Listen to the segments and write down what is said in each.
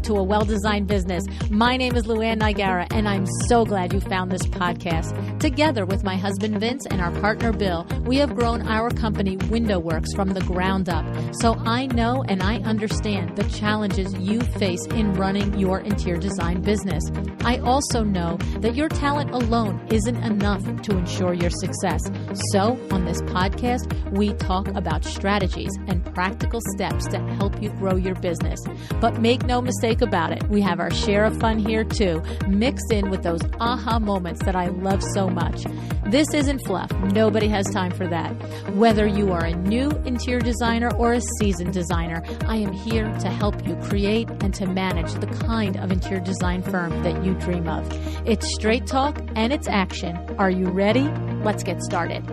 to A Well-Designed Business. My name is Luann Nigara, and I'm so glad you found this podcast. Together with my husband Vince and our partner Bill, we have grown our company Window Works from the ground up. So I know and I understand the challenges you face in running your interior design business. I also know that your talent alone isn't enough to ensure your success. So on this podcast, we talk about strategies and practical steps to help you grow your business. But make no mistake about it, we have our share of fun here too, mixed in with those aha moments that I love so much. This isn't fluff. Nobody has time for that. Whether you are a new interior designer or a seasoned designer, I am here to help you create and to manage the kind of interior design firm that you dream of. It's straight talk and it's action. Are you ready? Let's get started.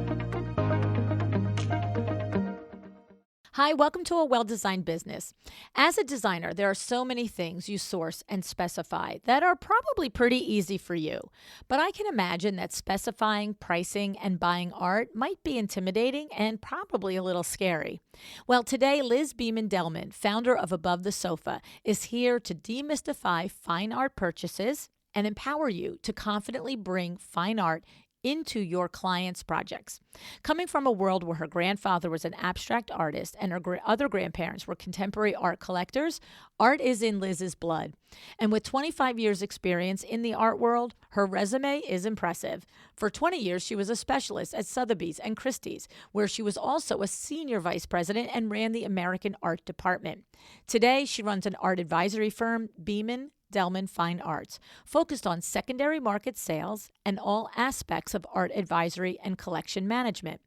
Hi, welcome to A Well-Designed Business. As a designer, there are so many things you source and specify that are probably pretty easy for you. But I can imagine that specifying, pricing, and buying art might be intimidating and probably a little scary. Well, today, Liz Beaman Delman, founder of Above the Sofa, is here to demystify fine art purchases and empower you to confidently bring fine art into your clients' projects. Coming from a world where her grandfather was an abstract artist and her other grandparents were contemporary art collectors, art is in Liz's blood. And with 25 years experience in the art world, her resume is impressive. For 20 years, she was a specialist at Sotheby's and Christie's, where she was also a senior vice president and ran the American art department. Today, she runs an art advisory firm, Beaman Delman Fine Arts, focused on secondary market sales and all aspects of art advisory and collection management.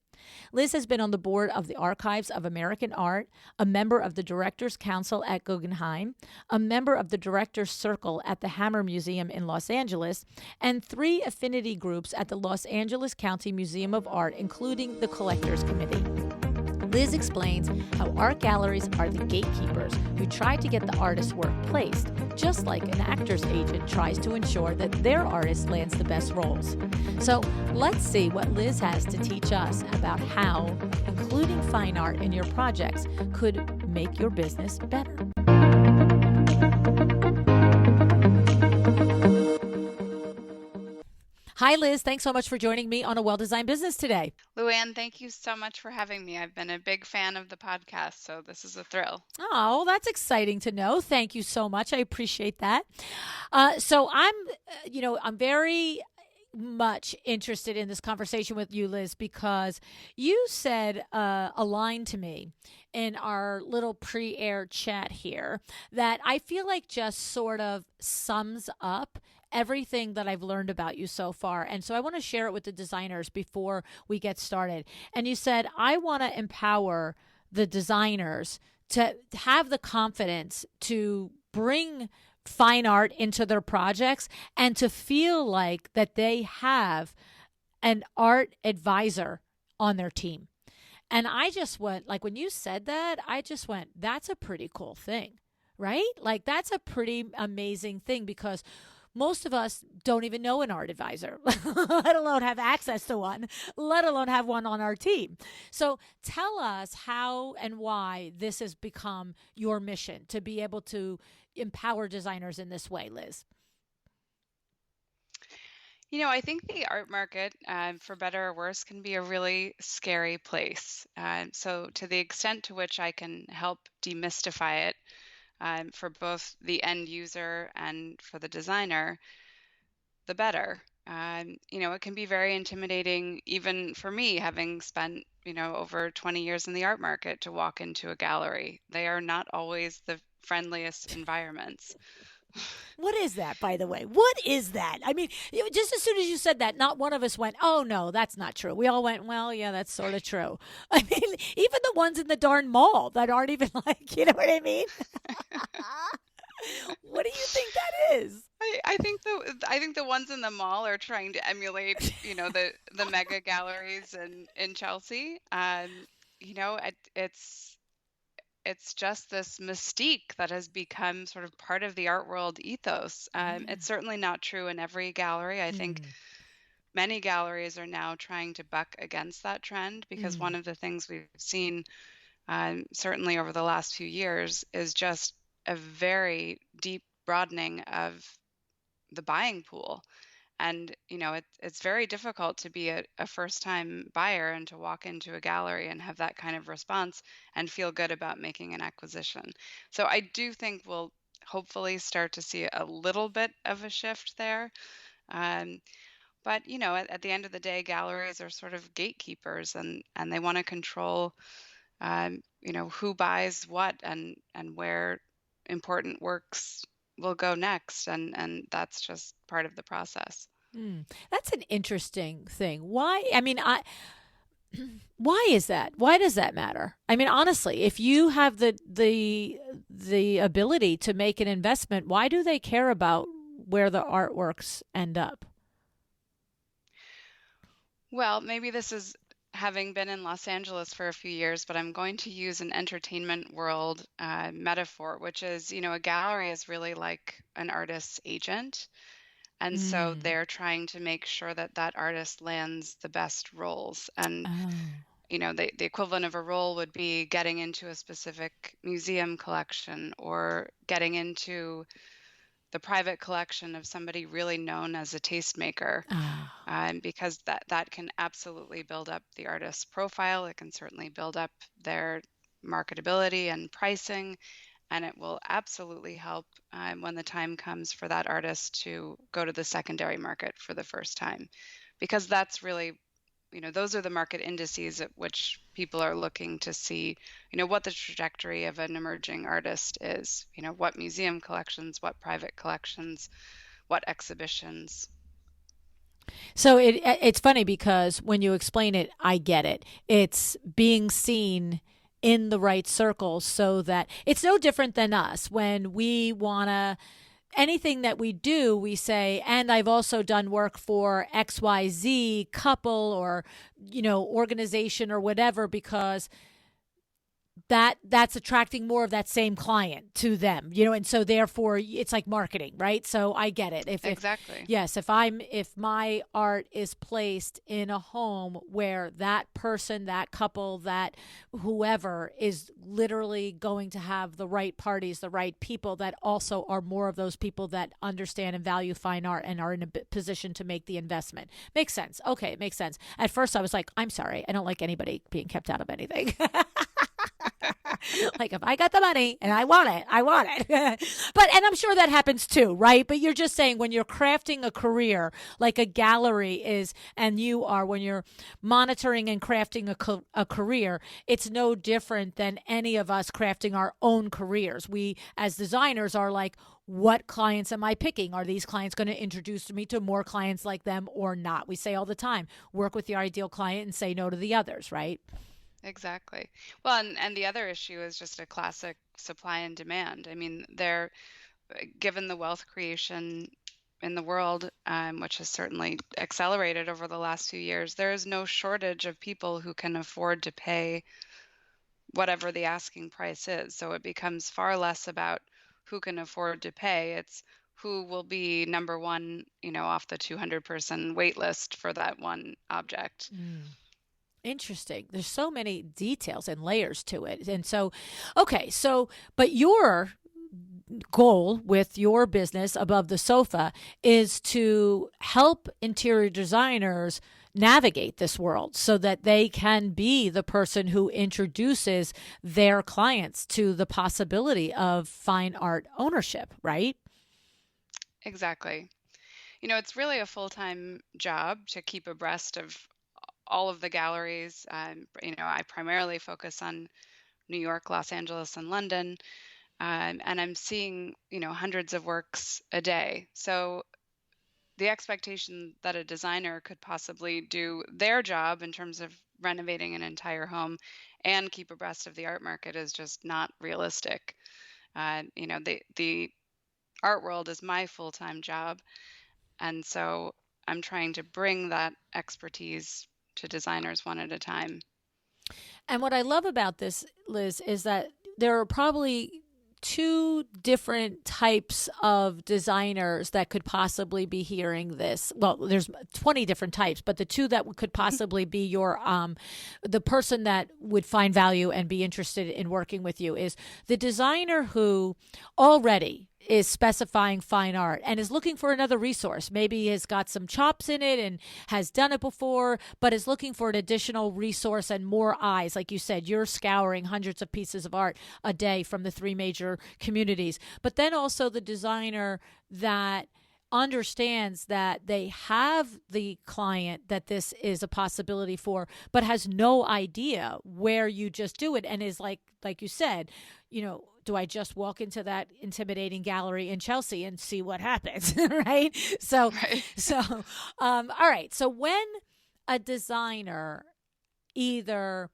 Liz has been on the board of the Archives of American Art, a member of the Directors Council at Guggenheim, a member of the Directors Circle at the Hammer Museum in Los Angeles, and 3 affinity groups at the Los Angeles County Museum of Art, including the Collectors Committee. Liz explains how art galleries are the gatekeepers who try to get the artist's work placed, just like an actor's agent tries to ensure that their artist lands the best roles. So let's see what Liz has to teach us about how including fine art in your projects could make your business better. Hi, Liz. Thanks so much for joining me on A Well-Designed Business today. Luann, thank you so much for having me. I've been a big fan of the podcast, so this is a thrill. Oh, that's exciting to know. Thank you so much. I appreciate that. So I'm very much interested in this conversation with you, Liz, because you said a line to me in our little pre-air chat here that I feel like just sort of sums up everything that I've learned about you so far. And so I want to share it with the designers before we get started. And you said, I want to empower the designers to have the confidence to bring fine art into their projects and to feel like that they have an art advisor on their team. And I just went, like, when you said that, I just went, that's a pretty cool thing, right? Like, that's a pretty amazing thing, because most of us don't even know an art advisor, let alone have access to one, let alone have one on our team. So tell us how and why this has become your mission to be able to empower designers in this way, Liz. You know, I think the art market, for better or worse, can be a really scary place. So to the extent to which I can help demystify it, for both the end user and for the designer, the better. It can be very intimidating, even for me, having spent, over 20 years in the art market, to walk into a gallery. They are not always the friendliest environments. What is that, by the way? What is that? I mean, just as soon as you said that, not one of us went, oh, no, that's not true. We all went, well, yeah, that's sort of true. I mean, even the ones in the darn mall that aren't even like, you know what I mean? What do you think that is? I think the ones in the mall are trying to emulate, the mega galleries in Chelsea. It's just this mystique that has become sort of part of the art world ethos. It's certainly not true in every gallery. I think many galleries are now trying to buck against that trend, because one of the things we've seen, certainly over the last few years, is just a very deep broadening of the buying pool. And, it's very difficult to be a first time buyer and to walk into a gallery and have that kind of response and feel good about making an acquisition. So I do think we'll hopefully start to see a little bit of a shift there. Um, but, at the end of the day, galleries are sort of gatekeepers, and they want to control, who buys what, and where important works will go next. And that's just part of the process. Mm, that's an interesting thing. Why? I mean, why is that? Why does that matter? I mean, honestly, if you have the ability to make an investment, why do they care about where the artworks end up? Well, maybe this is having been in Los Angeles for a few years, but I'm going to use an entertainment world metaphor, which is, a gallery is really like an artist's agent. And so Mm. they're trying to make sure that that artist lands the best roles. And, Oh. the equivalent of a role would be getting into a specific museum collection or getting into the private collection of somebody really known as a tastemaker, Ah. because that can absolutely build up the artist's profile. It can certainly build up their marketability and pricing, and it will absolutely help when the time comes for that artist to go to the secondary market for the first time, because that's really, those are the market indices at which people are looking to see, what the trajectory of an emerging artist is, what museum collections, what private collections, what exhibitions. So it's funny because when you explain it, I get it. It's being seen in the right circles so that it's no different than us when we want to anything that we do, we say, and I've also done work for XYZ couple or, organization or whatever, because that's attracting more of that same client to them, and so therefore it's like marketing, right? So I get it. If Exactly. yes, if my art is placed in a home where that person, that couple, that whoever is literally going to have the right parties, the right people that also are more of those people that understand and value fine art and are in a position to make the investment. Makes sense. Okay, it makes sense. At first I was like, I'm sorry, I don't like anybody being kept out of anything. Like, if I got the money and I want it, I want it. And I'm sure that happens too, right? But you're just saying when you're crafting a career like a gallery is, and you are, when you're monitoring and crafting a career, it's no different than any of us crafting our own careers. We, as designers, are like, what clients am I picking? Are these clients going to introduce me to more clients like them or not? We say all the time, work with your ideal client and say no to the others, right? Exactly. Well, and the other issue is just a classic supply and demand. I mean, given the wealth creation in the world, which has certainly accelerated over the last few years, there is no shortage of people who can afford to pay whatever the asking price is. So it becomes far less about who can afford to pay. It's who will be number one, off the 200-person wait list for that one object. Mm. Interesting. There's so many details and layers to it. And so, okay, but your goal with your business Above the Sofa is to help interior designers navigate this world so that they can be the person who introduces their clients to the possibility of fine art ownership, right? Exactly. It's really a full-time job to keep abreast of all of the galleries. I primarily focus on New York, Los Angeles, and London, and I'm seeing, hundreds of works a day. So the expectation that a designer could possibly do their job in terms of renovating an entire home and keep abreast of the art market is just not realistic. The art world is my full-time job, and so I'm trying to bring that expertise to designers one at a time. And what I love about this, Liz, is that there are probably two different types of designers that could possibly be hearing this. Well, there's 20 different types, but the two that could possibly be your the person that would find value and be interested in working with you is the designer who already is specifying fine art and is looking for another resource. Maybe has got some chops in it and has done it before, but is looking for an additional resource and more eyes. Like you said, you're scouring hundreds of pieces of art a day from the three major communities. But then also the designer that understands that they have the client that this is a possibility for, but has no idea where you just do it, and is like you said, do I just walk into that intimidating gallery in Chelsea and see what happens? Right. So, Right. so, all right. So when a designer either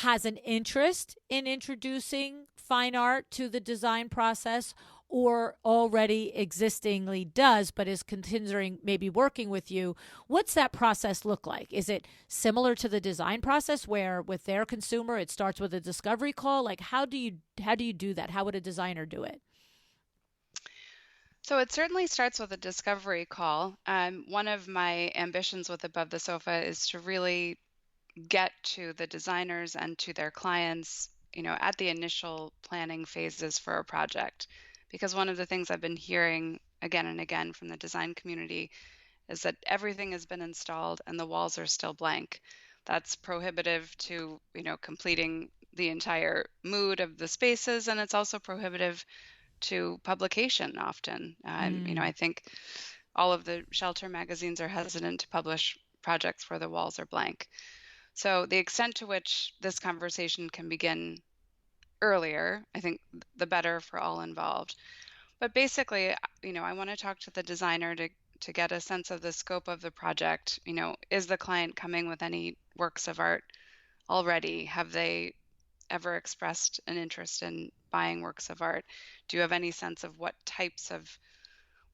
has an interest in introducing fine art to the design process, or already existingly does but is considering maybe working with you, what's that process look like? Is it similar to the design process where with their consumer it starts with a discovery call? Like how do you do that? How would a designer do it? So it certainly starts with a discovery call. One of my ambitions with Above the Sofa is to really get to the designers and to their clients, at the initial planning phases for a project. Because one of the things I've been hearing again and again from the design community is that everything has been installed and the walls are still blank. That's prohibitive to, completing the entire mood of the spaces, and it's also prohibitive to publication often. Mm. I think all of the shelter magazines are hesitant to publish projects where the walls are blank. So the extent to which this conversation can begin earlier, I think the better for all involved. But basically, I want to talk to the designer to get a sense of the scope of the project. Is the client coming with any works of art already? Have they ever expressed an interest in buying works of art? Do you have any sense of what types of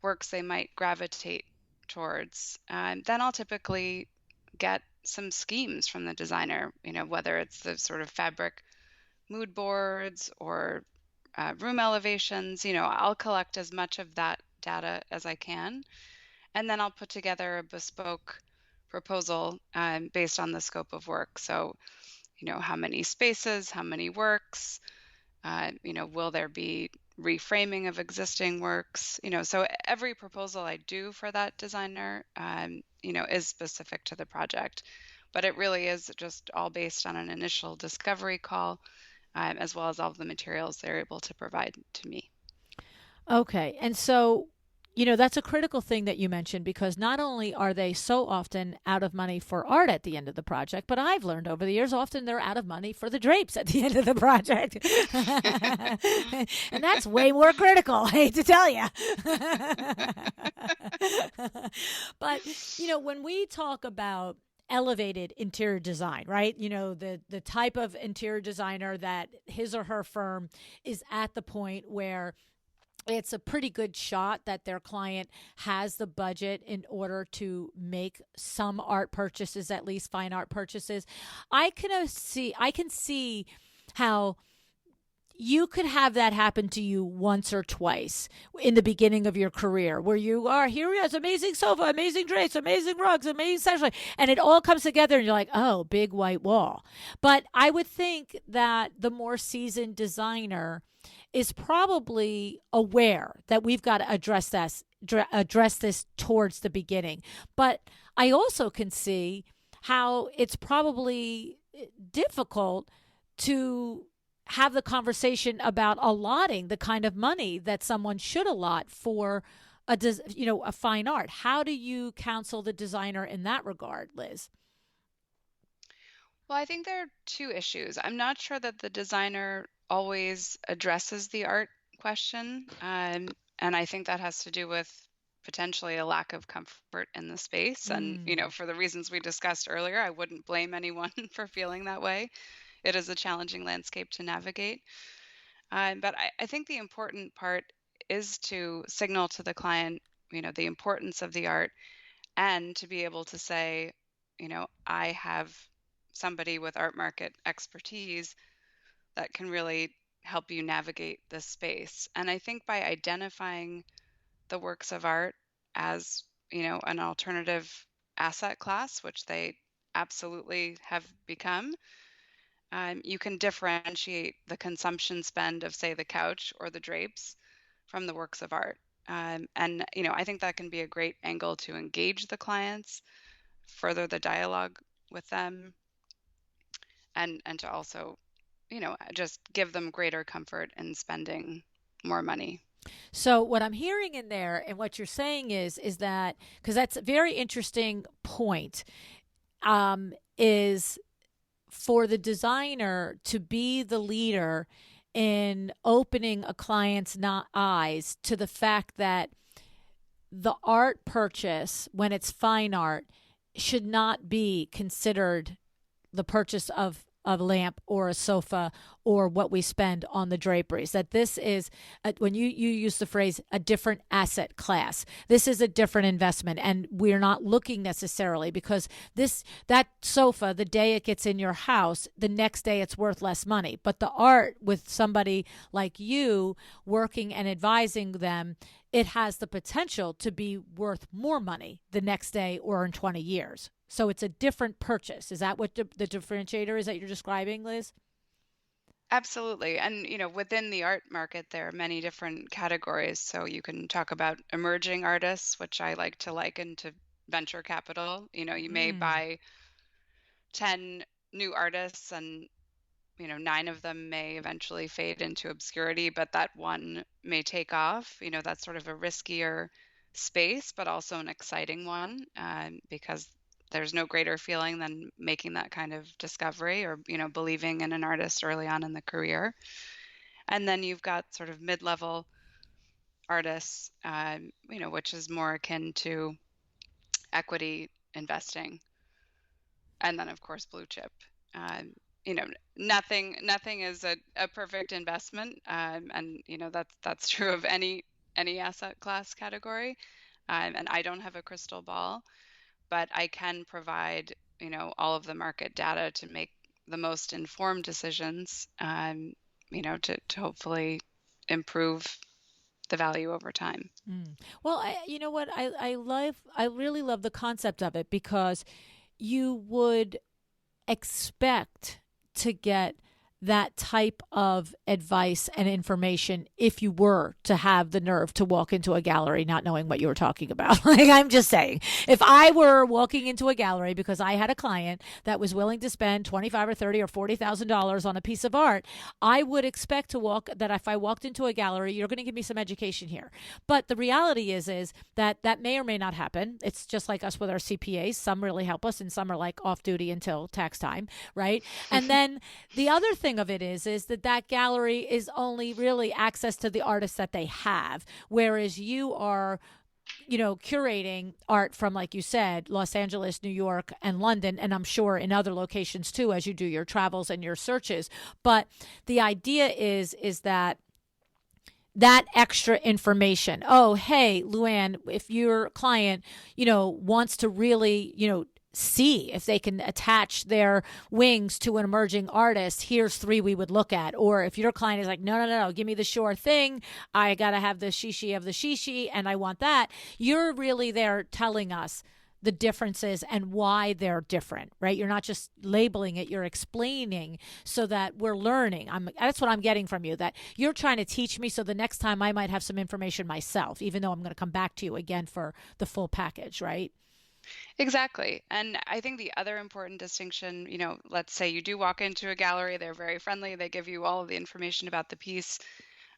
works they might gravitate towards? Then I'll typically get some schemes from the designer, whether it's the sort of fabric mood boards or room elevations. I'll collect as much of that data as I can, and then I'll put together a bespoke proposal based on the scope of work. So, how many spaces, how many works, will there be reframing of existing works? So every proposal I do for that designer, is specific to the project. But it really is just all based on an initial discovery call, as well as all of the materials they're able to provide to me. Okay. And so, that's a critical thing that you mentioned, because not only are they so often out of money for art at the end of the project, but I've learned over the years often they're out of money for the drapes at the end of the project. And that's way more critical, I hate to tell you. But, when we talk about elevated interior design, right? The type of interior designer that his or her firm is at the point where it's a pretty good shot that their client has the budget in order to make some art purchases, at least fine art purchases. I can see how you could have that happen to you once or twice in the beginning of your career, where you are here, yes, amazing sofa, amazing drapes, amazing rugs, amazing sanctuary, and it all comes together and you're like, oh, big white wall. But I would think that the more seasoned designer is probably aware that we've got to address this towards the beginning. But I also can see how it's probably difficult to have the conversation about allotting the kind of money that someone should allot for a fine art. How do you counsel the designer in that regard, Liz? Well, I think there are two issues. I'm not sure that the designer always addresses the art question. And I think that has to do with potentially a lack of comfort in the space. And, Mm. for the reasons we discussed earlier, I wouldn't blame anyone for feeling that way. It is a challenging landscape to navigate. But I think the important part is to signal to the client, the importance of the art, and to be able to say, I have somebody with art market expertise that can really help you navigate this space. And I think by identifying the works of art as, an alternative asset class, which they absolutely have become, you can differentiate the consumption spend of, say, the couch or the drapes from the works of art. And I think that can be a great angle to engage the clients, further the dialogue with them, and to also, just give them greater comfort in spending more money. So what I'm hearing in there and what you're saying is that, because that's a very interesting point, is for the designer to be the leader in opening a client's not eyes to the fact that the art purchase, when it's fine art, should not be considered the purchase of a lamp or a sofa or what we spend on the draperies. That this is, when you use the phrase, a different asset class. This is a different investment, and we're not looking necessarily because that sofa, the day it gets in your house, the next day it's worth less money. But the art, with somebody like you working and advising them, it has the potential to be worth more money the next day or in 20 years. So it's a different purchase. Is that what the differentiator is that you're describing, Liz? Absolutely. And, within the art market, there are many different categories. So you can talk about emerging artists, which I like to liken to venture capital. You may Mm. buy 10 new artists, and, 9 of them may eventually fade into obscurity, but that one may take off. That's sort of a riskier space, but also an exciting one, because there's no greater feeling than making that kind of discovery, or, believing in an artist early on in the career. And then you've got sort of mid-level artists, which is more akin to equity investing. And then, of course, blue chip. Um, nothing is a perfect investment, and that's true of any asset class category. And I don't have a crystal ball, but I can provide, all of the market data to make the most informed decisions, to hopefully improve the value over time. Mm. Well, you know what? I really love the concept of it because you would expect to get that type of advice and information if you were to have the nerve to walk into a gallery not knowing what you were talking about. Like, I'm just saying, if I were walking into a gallery because I had a client that was willing to spend 25 or 30 or $40,000 on a piece of art, I would expect to walk that if I walked into a gallery, you're going to give me some education here. But the reality is that that may or may not happen. It's just like us with our CPAs. Some really help us and some are like off duty until tax time, right? And then the other thing of it is that gallery is only really access to the artists that they have, whereas you are curating art from, like you said, Los Angeles, New York, and London, and I'm sure in other locations too, as you do your travels and your searches. But the idea is that extra information. Oh, hey, Luann, if your client, wants to really, see if they can attach their wings to an emerging artist, here's 3 we would look at. Or if your client is like, no, give me the sure thing, I got to have the shishi of the shishi and I want that, you're really there telling us the differences and why they're different, right? You're not just labeling it, you're explaining so that we're learning. That's what I'm getting from you, that you're trying to teach me so the next time I might have some information myself, even though I'm going to come back to you again for the full package, right? Exactly. And I think the other important distinction, let's say you do walk into a gallery, they're very friendly, they give you all of the information about the piece.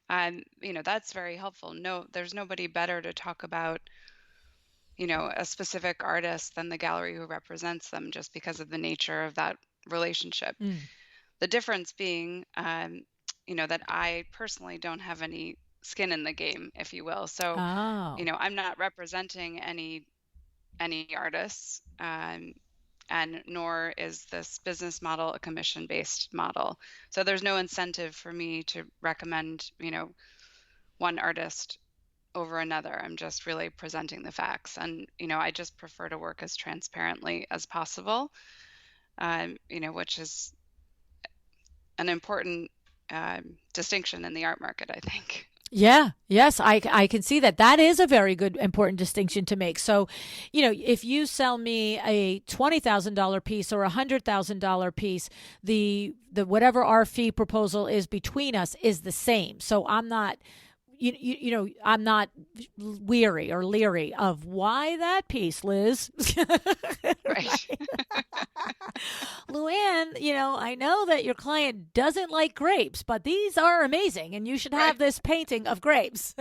And, that's very helpful. No, there's nobody better to talk about, a specific artist than the gallery who represents them, just because of the nature of that relationship. Mm. The difference being, that I personally don't have any skin in the game, if you will. So, Oh. I'm not representing any artists, and nor is this business model a commission-based model. So there's no incentive for me to recommend, one artist over another. I'm just really presenting the facts, and I just prefer to work as transparently as possible, which is an important distinction in the art market, I think. Yeah, yes, I can see that. That is a very good, important distinction to make. So, if you sell me a $20,000 piece or a $100,000 piece, the whatever our fee proposal is between us is the same. So I'm not I'm not weary or leery of why that piece, Liz. Right. Right. Luann, I know that your client doesn't like grapes, but these are amazing and you should Right. have this painting of grapes.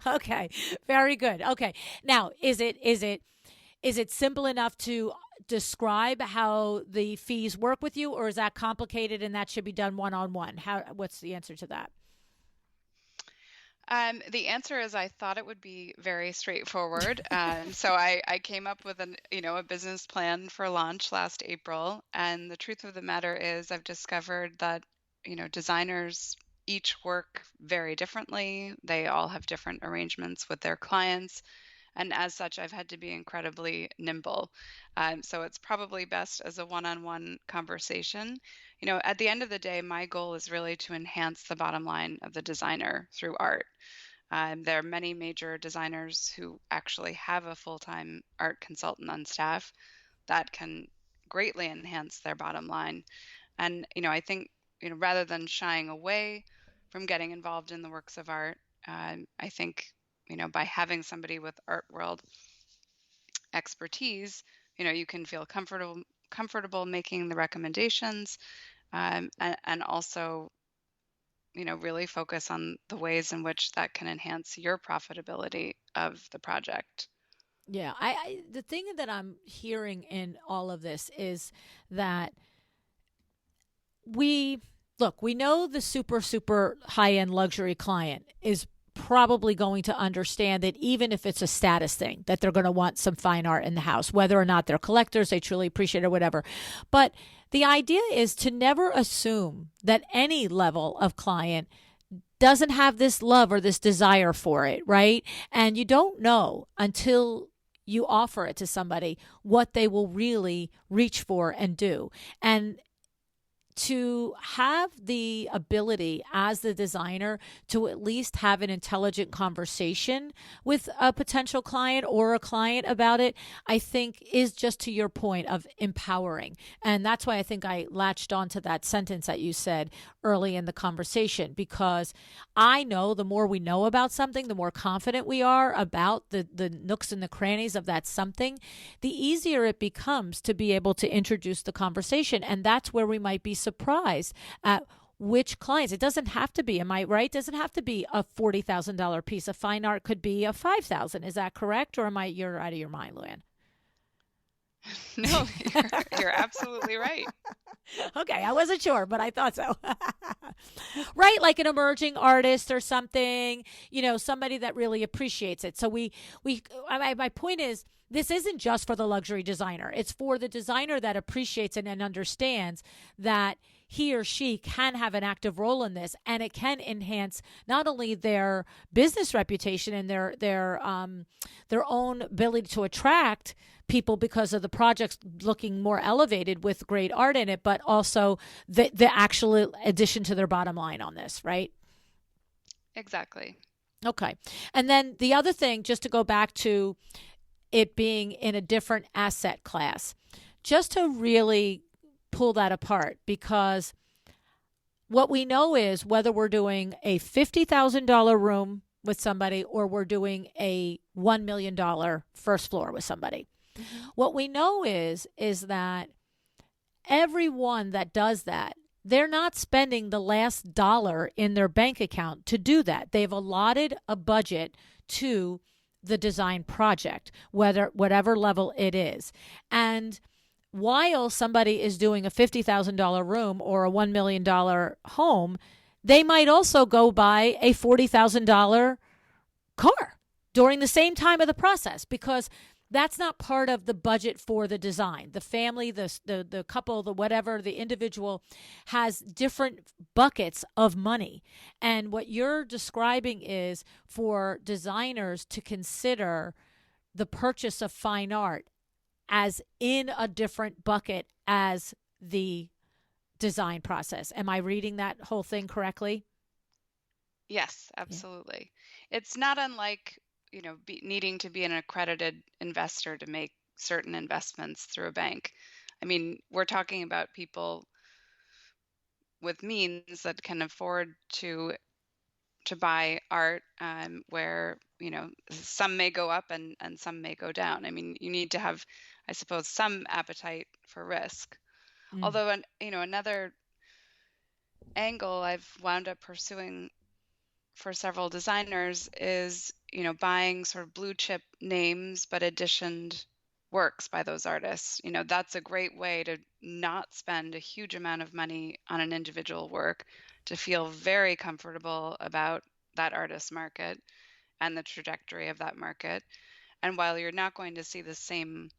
Okay. Very good. Okay. Now, is it simple enough to describe how the fees work with you, or is that complicated and that should be done one on one? What's the answer to that? The answer is I thought it would be very straightforward. So I came up with a business plan for launch last April. And the truth of the matter is I've discovered that, designers each work very differently. They all have different arrangements with their clients. And as such, I've had to be incredibly nimble. So it's probably best as a one-on-one conversation. At the end of the day, my goal is really to enhance the bottom line of the designer through art. There are many major designers who actually have a full-time art consultant on staff that can greatly enhance their bottom line. And, I think, rather than shying away from getting involved in the works of art, I think, by having somebody with art world expertise, you can feel comfortable making the recommendations, and also, really focus on the ways in which that can enhance your profitability of the project. Yeah, the thing that I'm hearing in all of this is that we look, we know the super high end luxury client is probably going to understand that even if it's a status thing, that they're going to want some fine art in the house, whether or not they're collectors, they truly appreciate it or whatever. But the idea is to never assume that any level of client doesn't have this love or this desire for it, right? And you don't know until you offer it to somebody what they will really reach for and do. And to have the ability as the designer to at least have an intelligent conversation with a potential client or a client about it, I think is just to your point of empowering. And that's why I think I latched onto that sentence that you said early in the conversation, because I know the more we know about something, the more confident we are about the nooks and the crannies of that something, the easier it becomes to be able to introduce the conversation. And that's where we might be surprised at which clients. It doesn't have to be, am I right? It doesn't have to be a $40,000 piece of fine art, could be a 5,000. Is that correct? Or you're out of your mind, Luann? No, you're absolutely right. Okay, I wasn't sure, but I thought so. Right, like an emerging artist or something, somebody that really appreciates it. So my point is, this isn't just for the luxury designer. It's for the designer that appreciates it and understands that he or she can have an active role in this, and it can enhance not only their business reputation and their own ability to attract people because of the projects looking more elevated with great art in it, but also the actual addition to their bottom line on this, right? Exactly. Okay. And then the other thing, just to go back to it being in a different asset class, just to really pull that apart, because what we know is whether we're doing a $50,000 room with somebody or we're doing a $1 million first floor with somebody, what we know is that everyone that does that, they're not spending the last dollar in their bank account to do that. They've allotted a budget to the design project, whatever level it is. And while somebody is doing a $50,000 room or a $1 million home, they might also go buy a $40,000 car during the same time of the process, because that's not part of the budget for the design. The family, the couple, the whatever, the individual has different buckets of money. And what you're describing is for designers to consider the purchase of fine art as in a different bucket as the design process. Am I reading that whole thing correctly? Yes, Yeah. absolutely. It's not unlike, needing to be an accredited investor to make certain investments through a bank. I mean, we're talking about people with means that can afford to to buy art, where, some may go up and some may go down. I mean, you need to have, I suppose, some appetite for risk. Mm. Although, another angle I've wound up pursuing for several designers is, buying sort of blue chip names but editioned works by those artists. That's a great way to not spend a huge amount of money on an individual work, to feel very comfortable about that artist's market and the trajectory of that market. And while you're not going to see the same,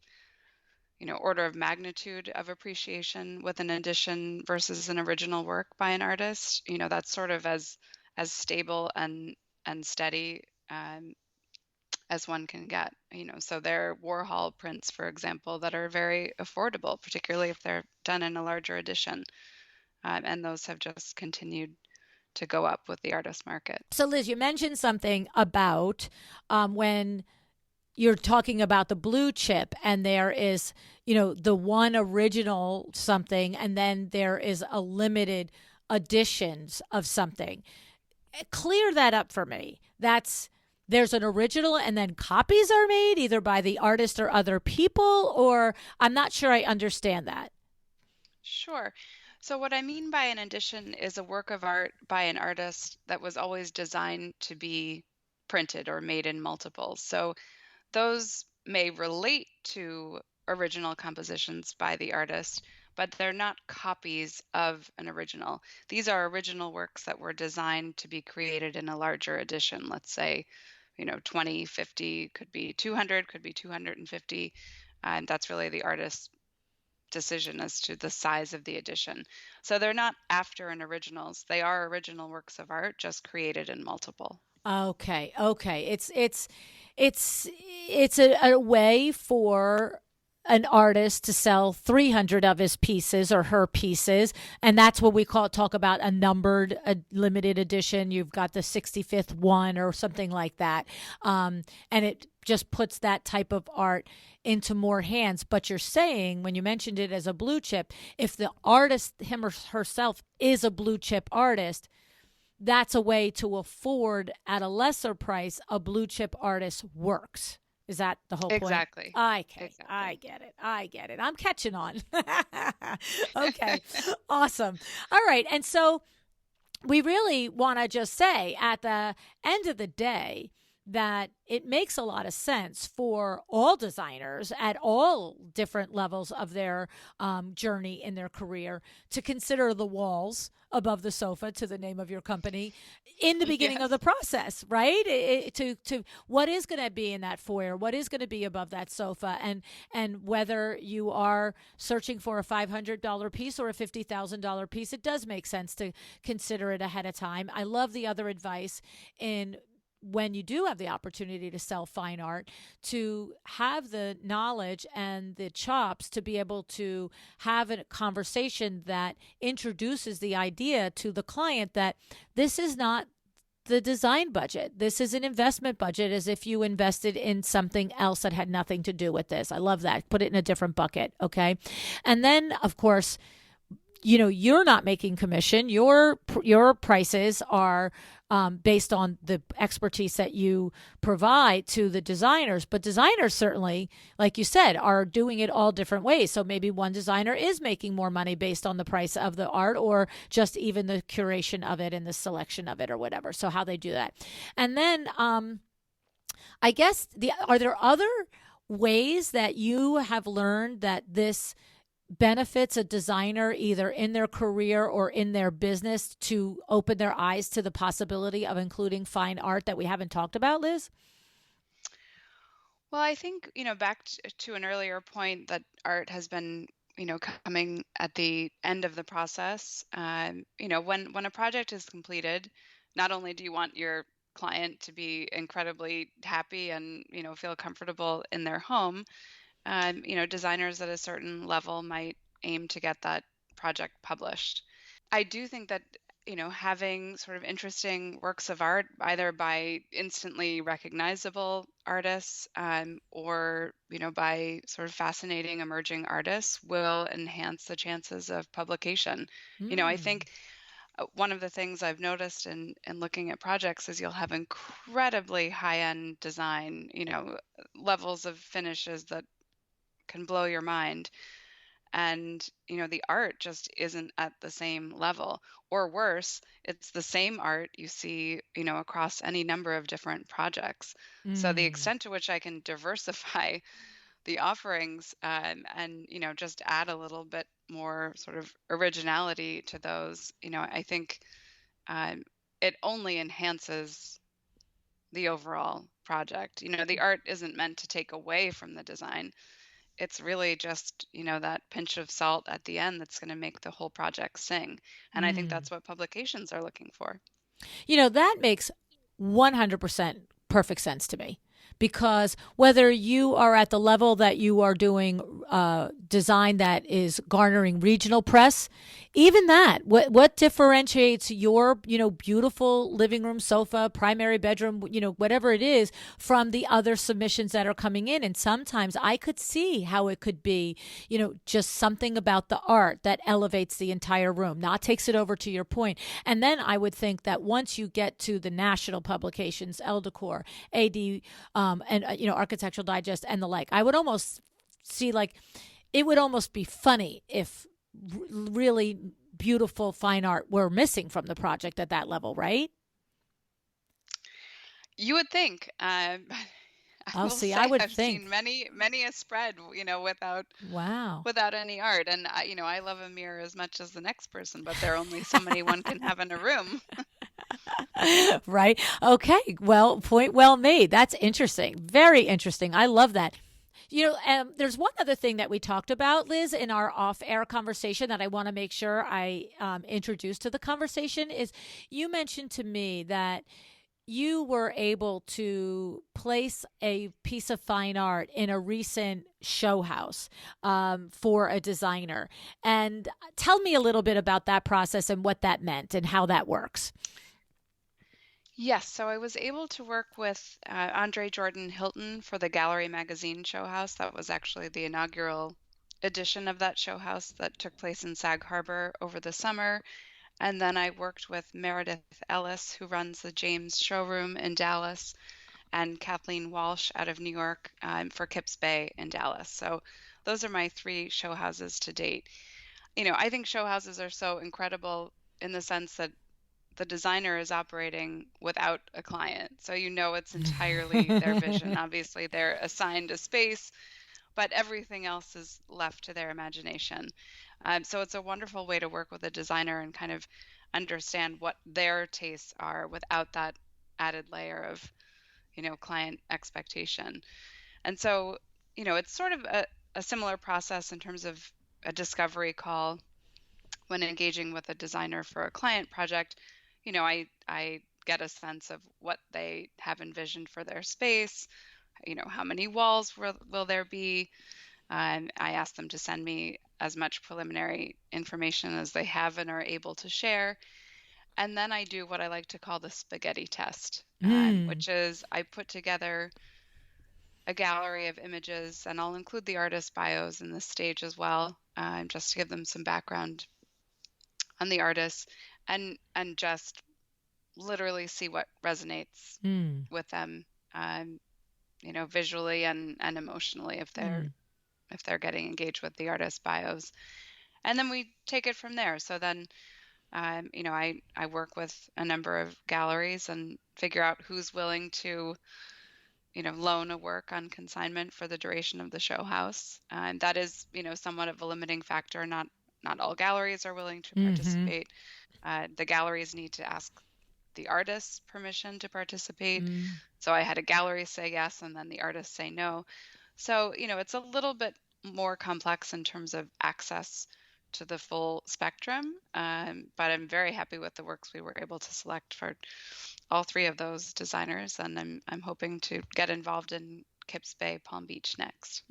order of magnitude of appreciation with an edition versus an original work by an artist, that's sort of as stable and steady, as one can get. So there are Warhol prints, for example, that are very affordable, particularly if they're done in a larger edition, and those have just continued to go up with the artist market. So, Liz, you mentioned something about when you're talking about the blue chip, and there is, the one original something, and then there is a limited editions of something. Clear that up for me. There's an original and then copies are made either by the artist or other people, or I'm not sure I understand that. Sure. So what I mean by an edition is a work of art by an artist that was always designed to be printed or made in multiples. So those may relate to original compositions by the artist, but they're not copies of an original. These are original works that were designed to be created in a larger edition. Let's say, 20, 50, could be 200, could be 250. And that's really the artist's decision as to the size of the edition. So they're not after an originals. They are original works of art, just created in multiple. Okay, okay. It's a way for an artist to sell 300 of his pieces or her pieces, and that's what we talk about a numbered, a limited edition. You've got the 65th one or something like that, and it just puts that type of art into more hands. But you're saying, when you mentioned it as a blue chip, if the artist, him or herself, is a blue chip artist, that's a way to afford at a lesser price a blue chip artist works. Is that the whole point? Exactly. Okay, I Exactly. get it. I get it. I'm catching on. Okay, awesome. All right. And so we really want to just say at the end of the day that it makes a lot of sense for all designers at all different levels of their journey in their career to consider the walls above the sofa, to the name of your company, in the beginning of the Yes. process, right? To what is going to be in that foyer, what is going to be above that sofa, and whether you are searching for a $500 piece or a $50,000 piece, it does make sense to consider it ahead of time. I love the other advice in when you do have the opportunity to sell fine art, to have the knowledge and the chops to be able to have a conversation that introduces the idea to the client that this is not the design budget. This is an investment budget, as if you invested in something else that had nothing to do with this. I love that. Put it in a different bucket. Okay. And then, of course, you're not making commission. Your prices are based on the expertise that you provide to the designers. But designers certainly, like you said, are doing it all different ways. So maybe one designer is making more money based on the price of the art, or just even the curation of it and the selection of it, or whatever. So how they do that. And then I guess are there other ways that you have learned that this benefits a designer either in their career or in their business, to open their eyes to the possibility of including fine art that we haven't talked about, Liz? Well, I think, back to an earlier point, that art has been, coming at the end of the process. When a project is completed, not only do you want your client to be incredibly happy and, feel comfortable in their home, designers at a certain level might aim to get that project published. I do think that, having sort of interesting works of art, either by instantly recognizable artists, or, by sort of fascinating emerging artists, will enhance the chances of publication. I Mm. think one of the things I've noticed in looking at projects is you'll have incredibly high-end design, levels of finishes that can blow your mind. And, the art just isn't at the same level. Or worse, it's the same art you see, across any number of different projects. So the Mm. extent to which I can diversify the offerings, and just add a little bit more sort of originality to those, I think um, it only enhances the overall project. The art isn't meant to take away from the design. It's really just, that pinch of salt at the end that's going to make the whole project sing. And I think Mm. that's what publications are looking for. That makes 100% perfect sense to me, because whether you are at the level that you are doing design that is garnering regional press, even that, what differentiates your beautiful living room sofa, primary bedroom, whatever it is, from the other submissions that are coming in. And sometimes I could see how it could be just something about the art that elevates the entire room, not takes it over, to your point. And then I would think that once you get to the national publications, Elle Decor, AD, and Architectural Digest and the like, I would almost see, like, it would almost be funny if really beautiful fine art were missing from the project at that level, right? You would think. I I'll will see. I say would I've seen think. many a spread, without Wow. any art. And I love a mirror as much as the next person, but there are only so many one can have in a room. Right. Okay. Well, point well made. That's interesting. Very interesting. I love that. There's one other thing that we talked about, Liz, in our off-air conversation that I want to make sure I introduce to the conversation. Is you mentioned to me that you were able to place a piece of fine art in a recent show house for a designer. And tell me a little bit about that process and what that meant and how that works. Yes, so I was able to work with Andre Jordan Hilton for the Gallery Magazine show house. That was actually the inaugural edition of that show house that took place in Sag Harbor over the summer. And then I worked with Meredith Ellis, who runs the James Showroom in Dallas, and Kathleen Walsh out of New York, for Kips Bay in Dallas. So those are my three show houses to date. I think show houses are so incredible in the sense that the designer is operating without a client. So it's entirely their vision. Obviously, they're assigned a space, but everything else is left to their imagination. So it's a wonderful way to work with a designer and kind of understand what their tastes are without that added layer of, client expectation. And so, it's sort of a similar process in terms of a discovery call when engaging with a designer for a client project. I get a sense of what they have envisioned for their space. How many walls will there be? I ask them to send me as much preliminary information as they have and are able to share. And then I do what I like to call the spaghetti test, Mm. which is I put together a gallery of images, and I'll include the artist bios in this stage as well, just to give them some background on the artist, and just literally see what resonates Mm. with them, um, visually and emotionally Mm. if they're getting engaged with the artist bios. And then we take it from there. So then, I work with a number of galleries and figure out who's willing to, loan a work on consignment for the duration of the show house. And that is, somewhat of a limiting factor. Not all galleries are willing to Mm-hmm. participate. The galleries need to ask the artist's permission to participate. Mm. So I had a gallery say yes, and then the artist say no. So, it's a little bit more complex in terms of access to the full spectrum. But I'm very happy with the works we were able to select for all three of those designers, and I'm hoping to get involved in Kips Bay, Palm Beach next.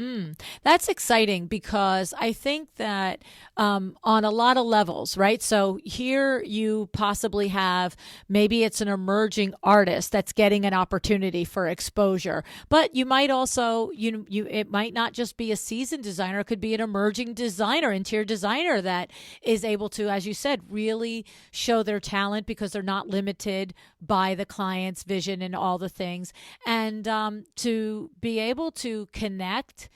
That's exciting because I think that on a lot of levels, right? So here you possibly have maybe it's an emerging artist that's getting an opportunity for exposure, but you might also it might not just be a seasoned designer; it could be an emerging designer, interior designer that is able to, as you said, really show their talent because they're not limited by the client's vision and all the things, and to be able to connect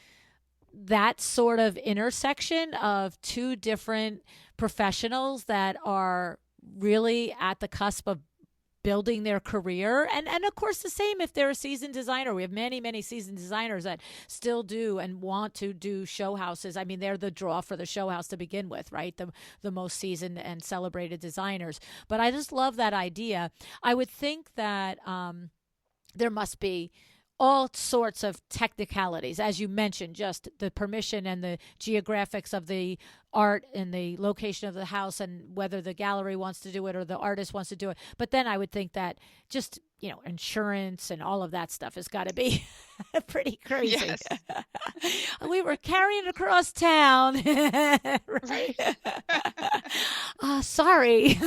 that sort of intersection of two different professionals that are really at the cusp of building their career, and of course the same if they're a seasoned designer. We have many seasoned designers that still do and want to do show houses. I mean, they're the draw for the show house to begin with, right? The most seasoned and celebrated designers. But I just love that idea. I would think that there must be all sorts of technicalities, as you mentioned, just the permission and the geographics of the art and the location of the house and whether the gallery wants to do it or the artist wants to do it. But then I would think that just, insurance and all of that stuff has got to be pretty crazy. Yes. We were carrying it across town. Right. Sorry.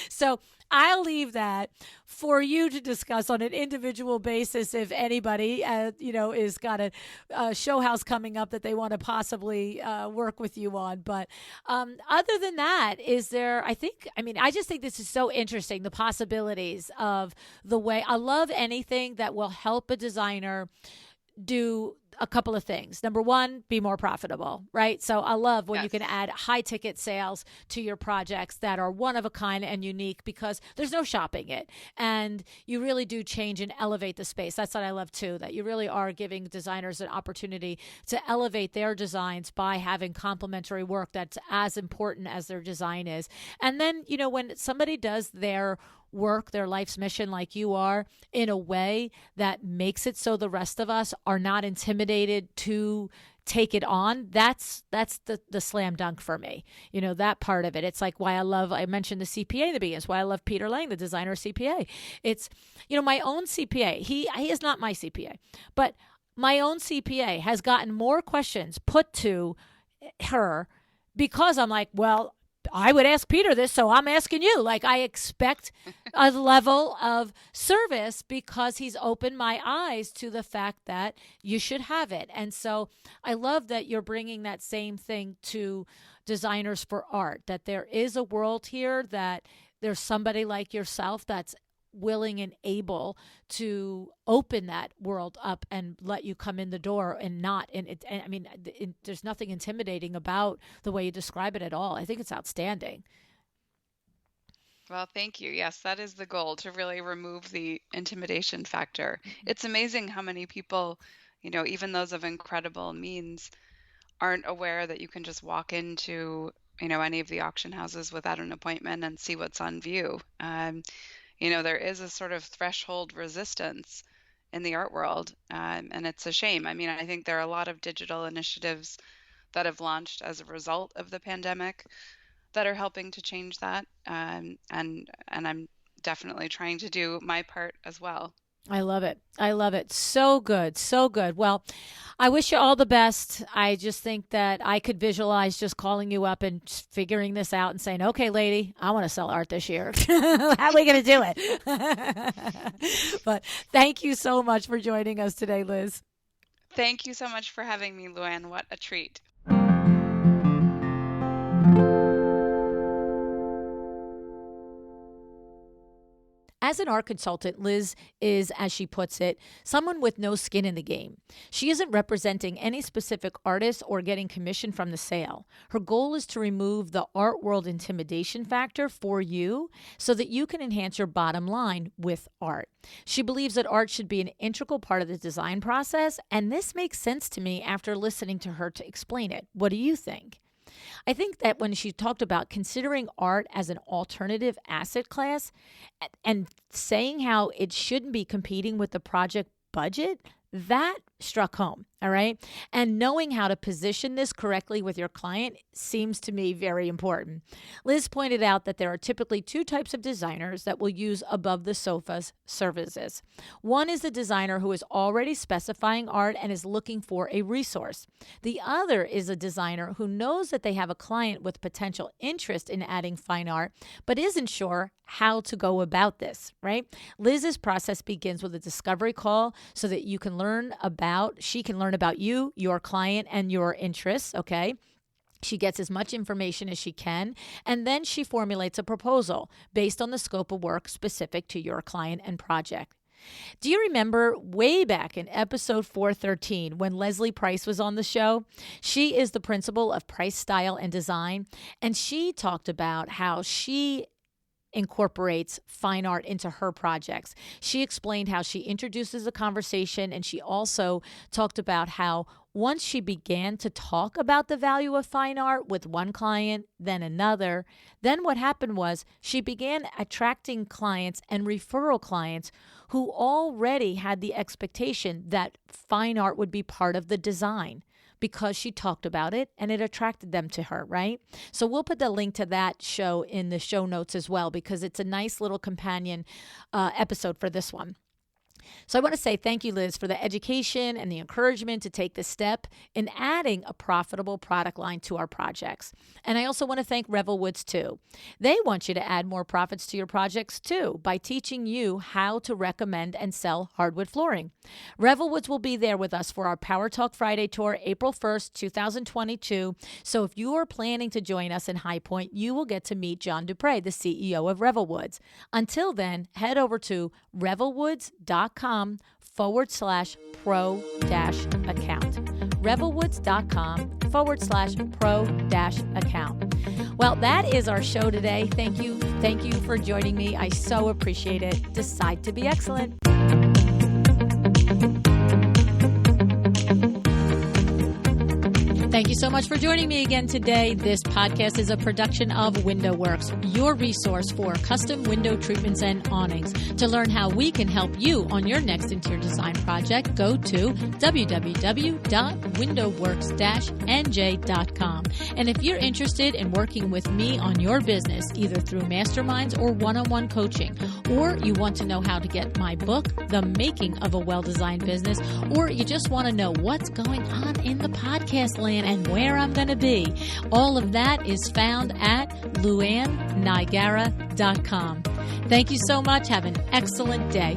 So I'll leave that for you to discuss on an individual basis if anybody, is got a show house coming up that they want to possibly work with you on. But other than that, I just think this is so interesting, the possibilities of the way I love anything that will help a designer do a couple of things. Number one, be more profitable, right? So I love when you can add high ticket sales to your projects that are one of a kind and unique because there's no shopping it. And you really do change and elevate the space. That's what I love too, that you really are giving designers an opportunity to elevate their designs by having complementary work that's as important as their design is. And then, when somebody does their work, their life's mission like you are, in a way that makes it so the rest of us are not intimidated to take it on, that's the slam dunk for me. That part of it. It's like why I mentioned the CPA in the beginning. It's why I love Peter Lang, the designer CPA. It's, my own CPA. He is not my CPA, but my own CPA has gotten more questions put to her because I'm like, well, I would ask Peter this, so I'm asking you. Like, I expect a level of service because he's opened my eyes to the fact that you should have it. And so I love that you're bringing that same thing to designers for art, that there is a world here, that there's somebody like yourself that's willing and able to open that world up and let you come in the door there's nothing intimidating about the way you describe it at all. I think it's outstanding. Well, thank you. Yes, that is the goal, to really remove the intimidation factor. It's amazing how many people, even those of incredible means, aren't aware that you can just walk into, any of the auction houses without an appointment and see what's on view. There is a sort of threshold resistance in the art world, and it's a shame. I mean, I think there are a lot of digital initiatives that have launched as a result of the pandemic that are helping to change that, and I'm definitely trying to do my part as well. I love it. I love it. So good. So good. Well, I wish you all the best. I just think that I could visualize just calling you up and figuring this out and saying, okay, lady, I want to sell art this year. How are we going to do it? But thank you so much for joining us today, Liz. Thank you so much for having me, Luann. What a treat. As an art consultant, Liz is, as she puts it, someone with no skin in the game. She isn't representing any specific artist or getting commission from the sale. Her goal is to remove the art world intimidation factor for you so that you can enhance your bottom line with art. She believes that art should be an integral part of the design process, and this makes sense to me after listening to her to explain it. What do you think? I think that when she talked about considering art as an alternative asset class and saying how it shouldn't be competing with the project budget, that struck home. All right. And knowing how to position this correctly with your client seems to me very important. Liz pointed out that there are typically two types of designers that will use above the sofas services. One is a designer who is already specifying art and is looking for a resource. The other is a designer who knows that they have a client with potential interest in adding fine art, but isn't sure how to go about this, right? Liz's process begins with a discovery call so that she can learn about you, your client, and your interests, okay? She gets as much information as she can, and then she formulates a proposal based on the scope of work specific to your client and project. Do you remember way back in episode 413 when Leslie Price was on the show? She is the principal of Price Style and Design, and she talked about how she incorporates fine art into her projects. She explained how she introduces a conversation, and she also talked about how once she began to talk about the value of fine art with one client, then another, then what happened was she began attracting clients and referral clients who already had the expectation that fine art would be part of the design, because she talked about it and it attracted them to her, right? So we'll put the link to that show in the show notes as well, because it's a nice little companion episode for this one. So I want to say thank you, Liz, for the education and the encouragement to take this step in adding a profitable product line to our projects. And I also want to thank Revel Woods too. They want you to add more profits to your projects too by teaching you how to recommend and sell hardwood flooring. Revel Woods will be there with us for our Power Talk Friday tour, April 1st, 2022. So if you are planning to join us in High Point, you will get to meet John Dupre, the CEO of Revel Woods. Until then, head over to revelwoods.com/pro-account. revelwoods.com/pro-account. Well, that is our show today. Thank you for joining me. I so appreciate it. Decide to be excellent. Thank you so much for joining me again today. This podcast is a production of WindowWorks, your resource for custom window treatments and awnings. To learn how we can help you on your next interior design project, go to www.windowworks-nj.com. And if you're interested in working with me on your business, either through masterminds or one-on-one coaching, or you want to know how to get my book, The Making of a Well-Designed Business, or you just want to know what's going on in the podcast land and where I'm going to be, all of that is found at luannigara.com. Thank you so much. Have an excellent day.